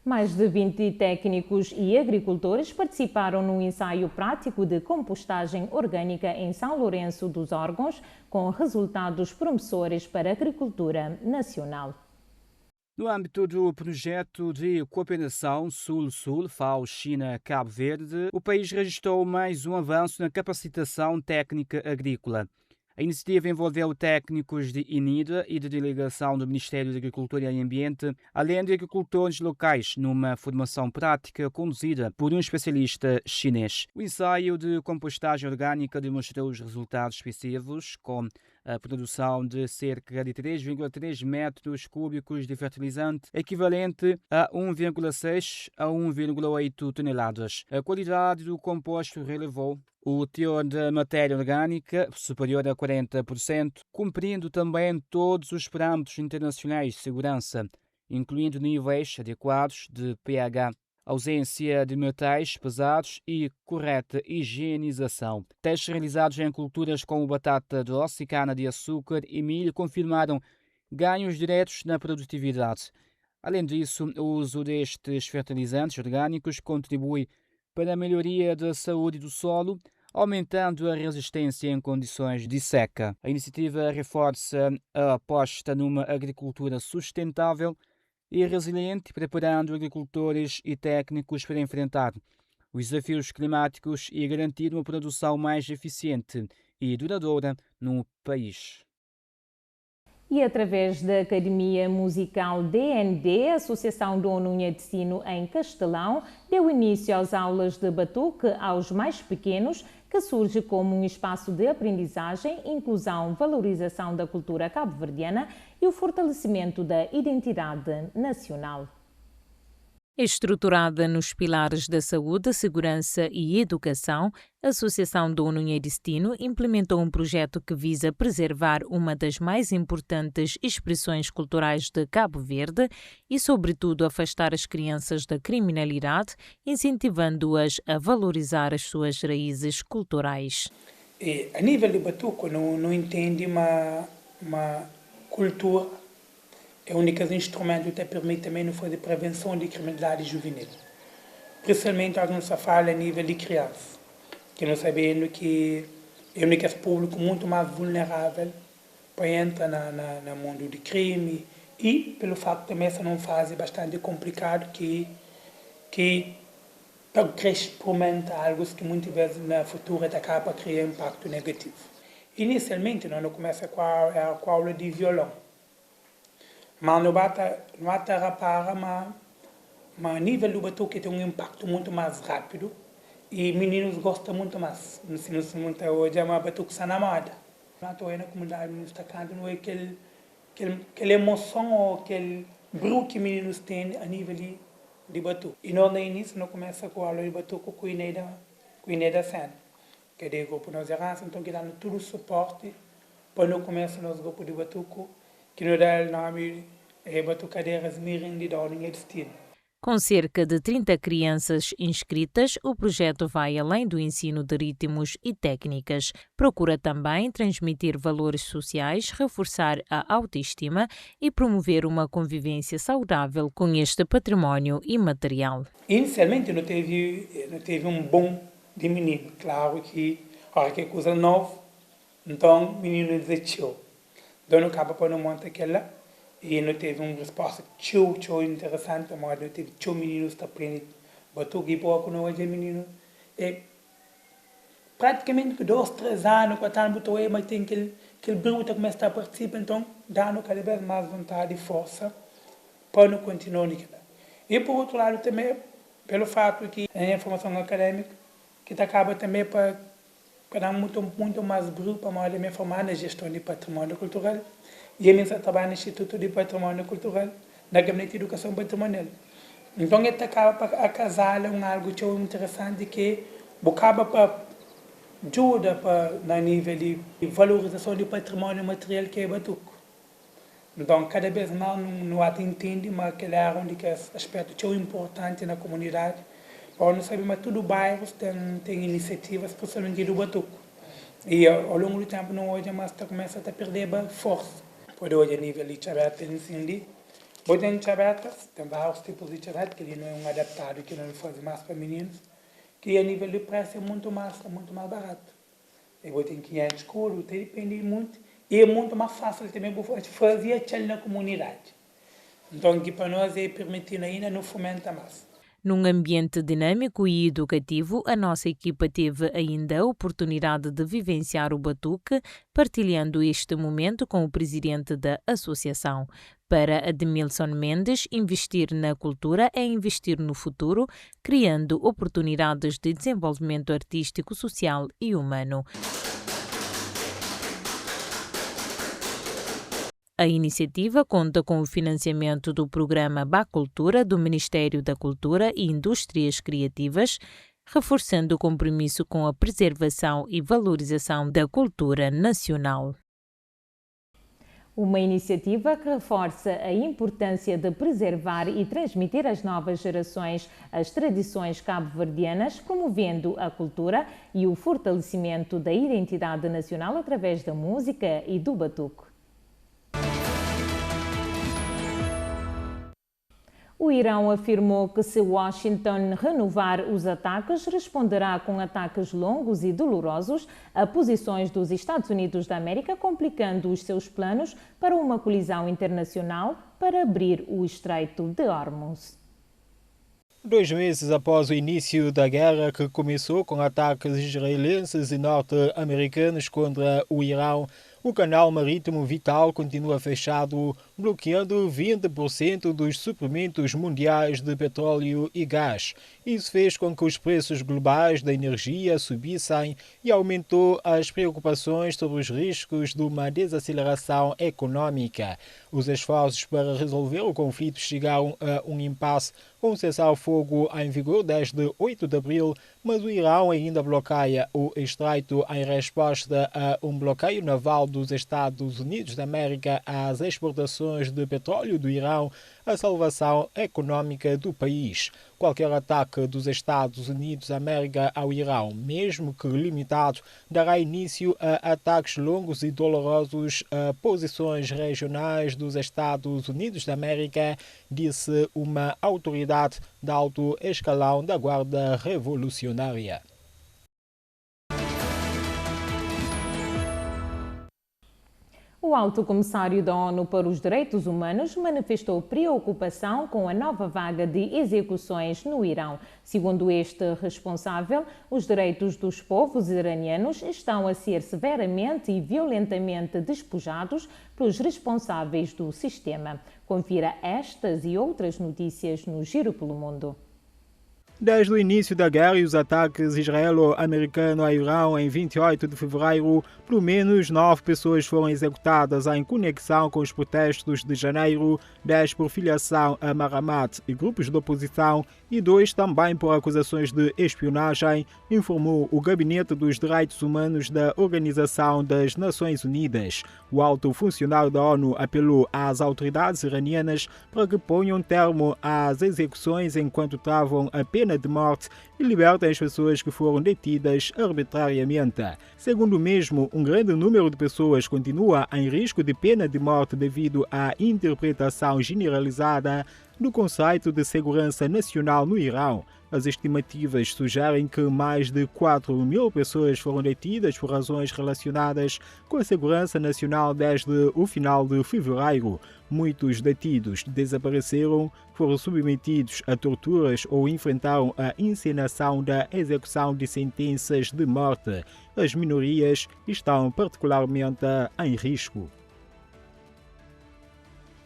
Mais de 20 técnicos e agricultores participaram no ensaio prático de compostagem orgânica em São Lourenço dos Órgãos, com resultados promissores para a agricultura nacional. No âmbito do projeto de cooperação Sul-Sul, FAO-China-Cabo Verde, o país registrou mais um avanço na capacitação técnica agrícola. A iniciativa envolveu técnicos de INIDA e de delegação do Ministério da Agricultura e Ambiente, além de agricultores locais, numa formação prática conduzida por um especialista chinês. O ensaio de compostagem orgânica demonstrou os resultados expressivos, com a produção de cerca de 3,3 metros cúbicos de fertilizante, equivalente a 1,6 a 1,8 toneladas. A qualidade do composto relevou o teor da matéria orgânica superior a 40%, cumprindo também todos os parâmetros internacionais de segurança, incluindo níveis adequados de pH, ausência de metais pesados e correta higienização. Testes realizados em culturas como batata doce, cana-de-açúcar e milho confirmaram ganhos diretos na produtividade. Além disso, o uso destes fertilizantes orgânicos contribui para a melhoria da saúde do solo, aumentando a resistência em condições de seca. A iniciativa reforça a aposta numa agricultura sustentável e resiliente, preparando agricultores e técnicos para enfrentar os desafios climáticos e garantir uma produção mais eficiente e duradoura no país. E através da Academia Musical DND, a Associação Dona Unha de Sino em Castelão deu início às aulas de batuque aos mais pequenos, que surge como um espaço de aprendizagem, inclusão, valorização da cultura cabo-verdiana e o fortalecimento da identidade nacional. Estruturada nos pilares da saúde, segurança e educação, a Associação do Nunha Destino implementou um projeto que visa preservar uma das mais importantes expressões culturais de Cabo Verde e, sobretudo, afastar as crianças da criminalidade, incentivando-as a valorizar as suas raízes culturais. A nível de Batuco, não entende uma cultura. É o único instrumento que permite também fazer prevenção de criminalidade juvenil. Principalmente, a gente fala a nível de crianças, que nós sabemos que é o único público muito mais vulnerável para entrar no mundo do crime e pelo fato também essa não fase bastante complicado que experimenta algo que muitas vezes na futura acaba criar impacto negativo. Inicialmente, nós começamos com a aula de violão. Mas não basta reparar, mas a nível do batuque tem um impacto muito mais rápido e meninos gostam muito mais. Hoje é uma batuque sem amada. Na comunidade está cantando não é aquela emoção ou aquele brilho que meninos têm a nível de batuque. E nós no início nós começamos com a aula de batuque com a Ineda Sen, que é o grupo nós erramos, então que dá todo o suporte para nós começar nosso grupo de batuque, que nos dá o nome de Batucadeiras Mirim de Nunha Destino. Com cerca de 30 crianças inscritas, o projeto vai além do ensino de ritmos e técnicas. Procura também transmitir valores sociais, reforçar a autoestima e promover uma convivência saudável com este património imaterial. Inicialmente não teve um boom de menino. Claro que hora que é coisa nova, então o menino desistiu. Então não acaba para não montar aquela. E não teve uma resposta tão interessante, mas não teve meninos que aprendem batuque e pouco não hoje menino. Praticamente 2, 3 anos, 4 anos, mas tem aquele brilho que começa a participar, então dá-nos cada vez mais vontade e força para não continuar naquela. E por outro lado também, pelo fato que a informação acadêmica, que acaba também para dar muito mais brilho para me formar na gestão de patrimônio cultural. E eu trabalho no Instituto de Patrimônio Cultural, na Gabinete de Educação Patrimonial. Então, ele acaba a casar algo tão interessante que acaba para ajuda no nível de valorização do patrimônio material que é Batuque. Então, cada vez mais não entende, mas aquele é onde que é aspecto tão importante na comunidade. Para nós sabemos que todo bairro tem iniciativas, especialmente do Batuque. E ao longo do tempo, não hoje, mas começa a perder força. Por hoje, a nível de chaveta, hoje tem chavetas, tem vários tipos de chaveta, que não é um adaptado, que não faz mais para meninos, que a nível de preço é muito mais barato. E hoje tem 500 escuro, depende muito, e é muito mais fácil também fazer aquilo na comunidade. Então, que para nós é permitido ainda, não fomenta mais. Num ambiente dinâmico e educativo, a nossa equipa teve ainda a oportunidade de vivenciar o batuque, partilhando este momento com o presidente da associação. Para Admilson Mendes, investir na cultura é investir no futuro, criando oportunidades de desenvolvimento artístico, social e humano. A iniciativa conta com o financiamento do programa Bacultura do Ministério da Cultura e Indústrias Criativas, reforçando o compromisso com a preservação e valorização da cultura nacional. Uma iniciativa que reforça a importância de preservar e transmitir às novas gerações as tradições cabo-verdianas, promovendo a cultura e o fortalecimento da identidade nacional através da música e do batuque. O Irão afirmou que se Washington renovar os ataques, responderá com ataques longos e dolorosos a posições dos Estados Unidos da América, complicando os seus planos para uma colisão internacional para abrir o Estreito de Hormuz. 2 meses após o início da guerra, que começou com ataques israelenses e norte-americanos contra o Irão, o canal marítimo vital continua fechado bloqueando 20% dos suprimentos mundiais de petróleo e gás. Isso fez com que os preços globais da energia subissem e aumentou as preocupações sobre os riscos de uma desaceleração econômica. Os esforços para resolver o conflito chegaram a um impasse com o cessar-fogo em vigor desde 8 de abril, mas o Irão ainda bloqueia o estreito em resposta a um bloqueio naval dos Estados Unidos da América às exportações de petróleo do Irão, a salvação econômica do país. Qualquer ataque dos Estados Unidos da América ao Irão, mesmo que limitado, dará início a ataques longos e dolorosos a posições regionais dos Estados Unidos da América, disse uma autoridade de alto escalão da Guarda Revolucionária. O Alto Comissário da ONU para os Direitos Humanos manifestou preocupação com a nova vaga de execuções no Irão. Segundo este responsável, os direitos dos povos iranianos estão a ser severamente e violentamente despojados pelos responsáveis do sistema. Confira estas e outras notícias no Giro pelo Mundo. Desde o início da guerra e os ataques israelo-americanos a Irão em 28 de fevereiro, pelo menos 9 pessoas foram executadas em conexão com os protestos de janeiro, 10 por filiação a Mahamat e grupos de oposição e 2 também por acusações de espionagem, informou o Gabinete dos Direitos Humanos da Organização das Nações Unidas. O alto funcionário da ONU apelou às autoridades iranianas para que ponham termo às execuções enquanto travam a pena de morte e libertem as pessoas que foram detidas arbitrariamente. Segundo o mesmo, um grande número de pessoas continua em risco de pena de morte devido à interpretação generalizada do conceito de segurança nacional no Irão. As estimativas sugerem que mais de 4.000 pessoas foram detidas por razões relacionadas com a segurança nacional desde o final de fevereiro. Muitos detidos desapareceram, foram submetidos a torturas ou enfrentaram a encenação da execução de sentenças de morte. As minorias estão particularmente em risco.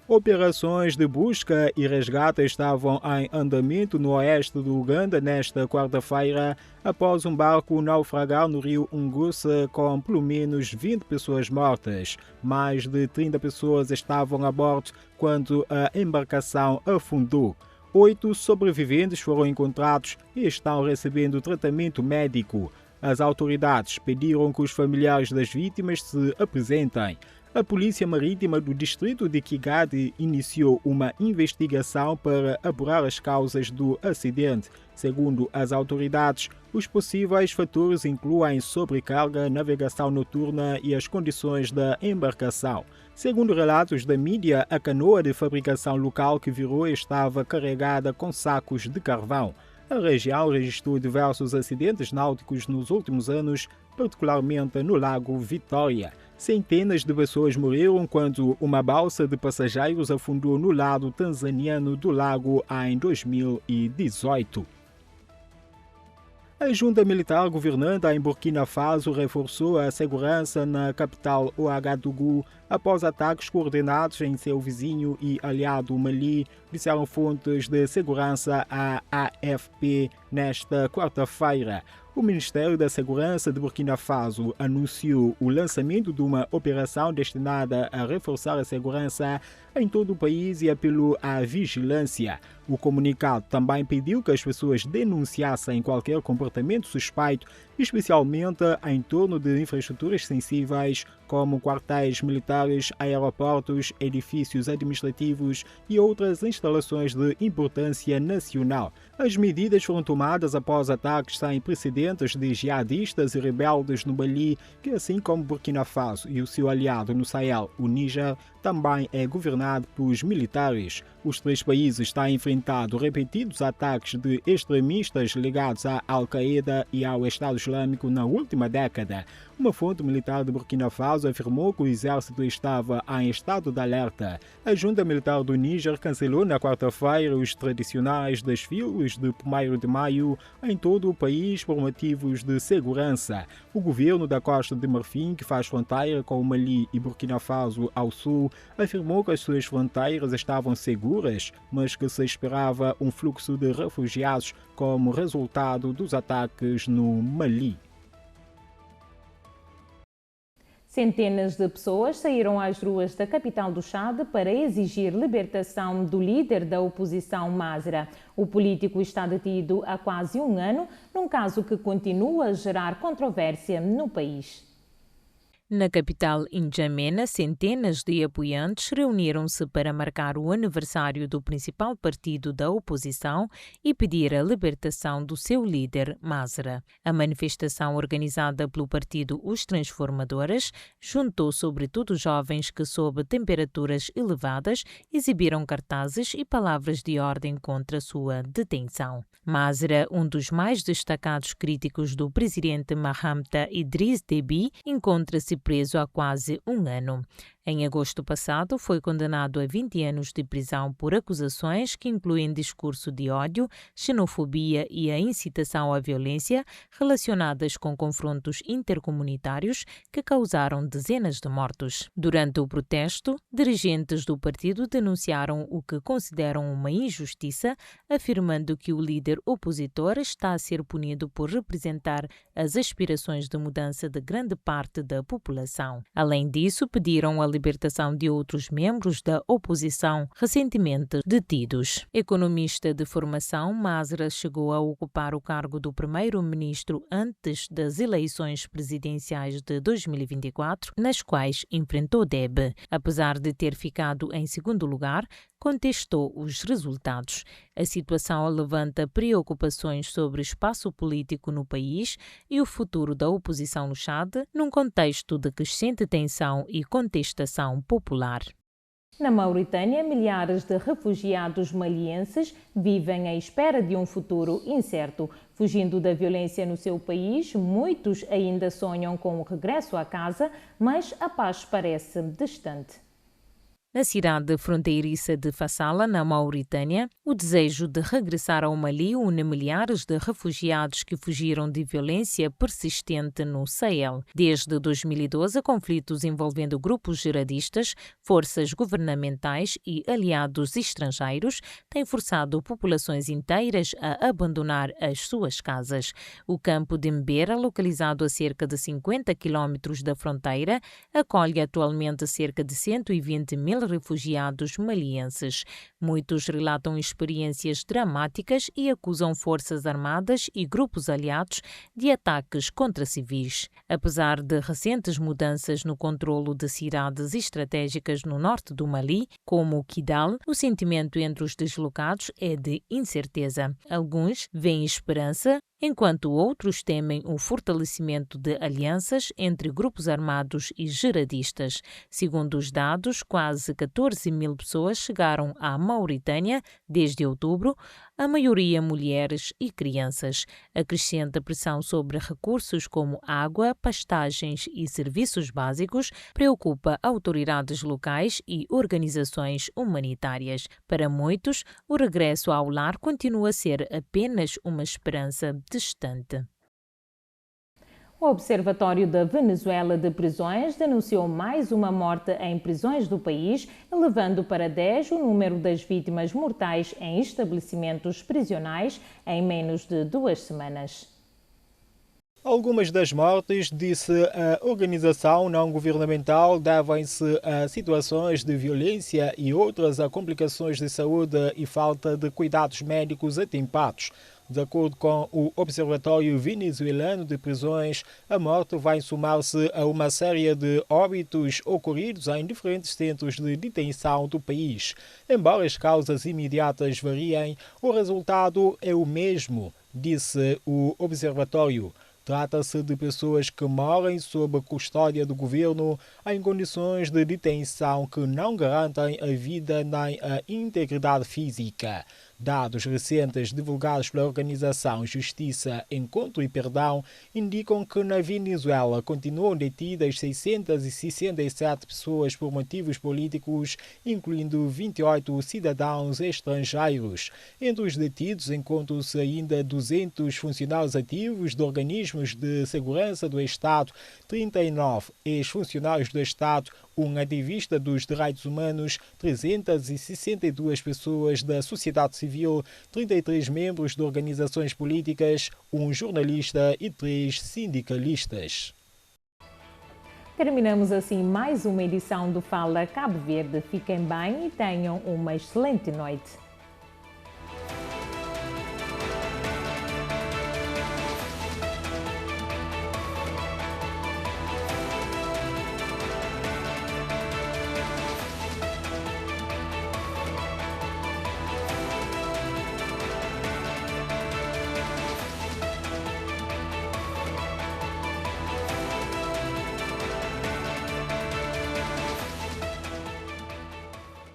Operações de busca e resgate estavam em andamento no oeste do Uganda nesta quarta-feira, após um barco naufragar no rio Unguça com pelo menos 20 pessoas mortas. Mais de 30 pessoas estavam a bordo quando a embarcação afundou. 8 sobreviventes foram encontrados e estão recebendo tratamento médico. As autoridades pediram que os familiares das vítimas se apresentem. A Polícia Marítima do Distrito de Kigadi iniciou uma investigação para apurar as causas do acidente. Segundo as autoridades, os possíveis fatores incluem sobrecarga, navegação noturna e as condições da embarcação. Segundo relatos da mídia, a canoa de fabricação local que virou estava carregada com sacos de carvão. A região registrou diversos acidentes náuticos nos últimos anos, particularmente no Lago Vitória. Centenas de pessoas morreram quando uma balsa de passageiros afundou no lado tanzaniano do lago em 2018. A junta militar governante em Burkina Faso reforçou a segurança na capital Ouagadougou após ataques coordenados em seu vizinho e aliado Mali, disseram fontes de segurança à AFP nesta quarta-feira. O Ministério da Segurança de Burkina Faso anunciou o lançamento de uma operação destinada a reforçar a segurança em todo o país e apelou à vigilância. O comunicado também pediu que as pessoas denunciassem qualquer comportamento suspeito, especialmente em torno de infraestruturas sensíveis, como quartéis militares, aeroportos, edifícios administrativos e outras instalações de importância nacional. As medidas foram tomadas após ataques sem precedentes de jihadistas e rebeldes no Mali, que, assim como Burkina Faso e o seu aliado no Sahel, o Níger, também é governado pelos militares. Os três países têm enfrentado repetidos ataques de extremistas ligados à Al-Qaeda e ao Estado Islâmico na última década. Uma fonte militar de Burkina Faso afirmou que o exército estava em estado de alerta. A junta militar do Níger cancelou na quarta-feira os tradicionais desfiles de 1º de maio em todo o país por motivos de segurança. O governo da Costa de Marfim, que faz fronteira com o Mali e Burkina Faso ao sul, Brasil afirmou que as suas fronteiras estavam seguras, mas que se esperava um fluxo de refugiados como resultado dos ataques no Mali. Centenas de pessoas saíram às ruas da capital do Chad para exigir libertação do líder da oposição Masra. O político está detido há quase um ano, num caso que continua a gerar controvérsia no país. Na capital N'Djamena, centenas de apoiantes reuniram-se para marcar o aniversário do principal partido da oposição e pedir a libertação do seu líder, Masra. A manifestação, organizada pelo partido Os Transformadores, juntou sobretudo jovens que, sob temperaturas elevadas, exibiram cartazes e palavras de ordem contra sua detenção. Masra, um dos mais destacados críticos do presidente Mahamta Idriss Déby, encontra-se preso há quase um ano. Em agosto passado, foi condenado a 20 anos de prisão por acusações que incluem discurso de ódio, xenofobia e a incitação à violência relacionadas com confrontos intercomunitários que causaram dezenas de mortos. Durante o protesto, dirigentes do partido denunciaram o que consideram uma injustiça, afirmando que o líder opositor está a ser punido por representar as aspirações de mudança de grande parte da população. Além disso, pediram a libertação de outros membros da oposição recentemente detidos. Economista de formação, Masra chegou a ocupar o cargo do primeiro-ministro antes das eleições presidenciais de 2024, nas quais enfrentou Déby. Apesar de ter ficado em segundo lugar, contestou os resultados. A situação levanta preocupações sobre o espaço político no país e o futuro da oposição no Chad, num contexto de crescente tensão e contestação popular. Na Mauritânia, milhares de refugiados malienses vivem à espera de um futuro incerto. Fugindo da violência no seu país, muitos ainda sonham com o regresso à casa, mas a paz parece distante. Na cidade fronteiriça de Fassala, na Mauritânia, o desejo de regressar ao Mali une milhares de refugiados que fugiram de violência persistente no Sahel. Desde 2012, conflitos envolvendo grupos jihadistas, forças governamentais e aliados estrangeiros têm forçado populações inteiras a abandonar as suas casas. O campo de Mbera, localizado a cerca de 50 quilómetros da fronteira, acolhe atualmente cerca de 120 mil refugiados malienses. Muitos relatam experiências dramáticas e acusam forças armadas e grupos aliados de ataques contra civis. Apesar de recentes mudanças no controlo de cidades estratégicas no norte do Mali, como Kidal, o sentimento entre os deslocados é de incerteza. Alguns veem esperança, enquanto outros temem o fortalecimento de alianças entre grupos armados e jihadistas. Segundo os dados, quase 14 mil pessoas chegaram à Mauritânia desde outubro, a maioria mulheres e crianças. A crescente pressão sobre recursos como água, pastagens e serviços básicos preocupa autoridades locais e organizações humanitárias. Para muitos, o regresso ao lar continua a ser apenas uma esperança distante. O Observatório da Venezuela de Prisões denunciou mais uma morte em prisões do país, elevando para 10 o número das vítimas mortais em estabelecimentos prisionais em menos de 2 semanas. Algumas das mortes, disse a organização não-governamental, devem-se a situações de violência e outras a complicações de saúde e falta de cuidados médicos atempados. De acordo com o Observatório Venezuelano de Prisões, a morte vai somar-se a uma série de óbitos ocorridos em diferentes centros de detenção do país. Embora as causas imediatas variem, o resultado é o mesmo, disse o Observatório. Trata-se de pessoas que morrem sob custódia do governo em condições de detenção que não garantem a vida nem a integridade física. Dados recentes divulgados pela organização Justiça, Encontro e Perdão indicam que na Venezuela continuam detidas 667 pessoas por motivos políticos, incluindo 28 cidadãos estrangeiros. Entre os detidos encontram-se ainda 200 funcionários ativos de organismos de segurança do Estado, 39 ex-funcionários do Estado, um ativista dos direitos humanos, 362 pessoas da sociedade civil, 33 membros de organizações políticas, um jornalista e 3 sindicalistas. Terminamos assim mais uma edição do Fala Cabo Verde. Fiquem bem e tenham uma excelente noite.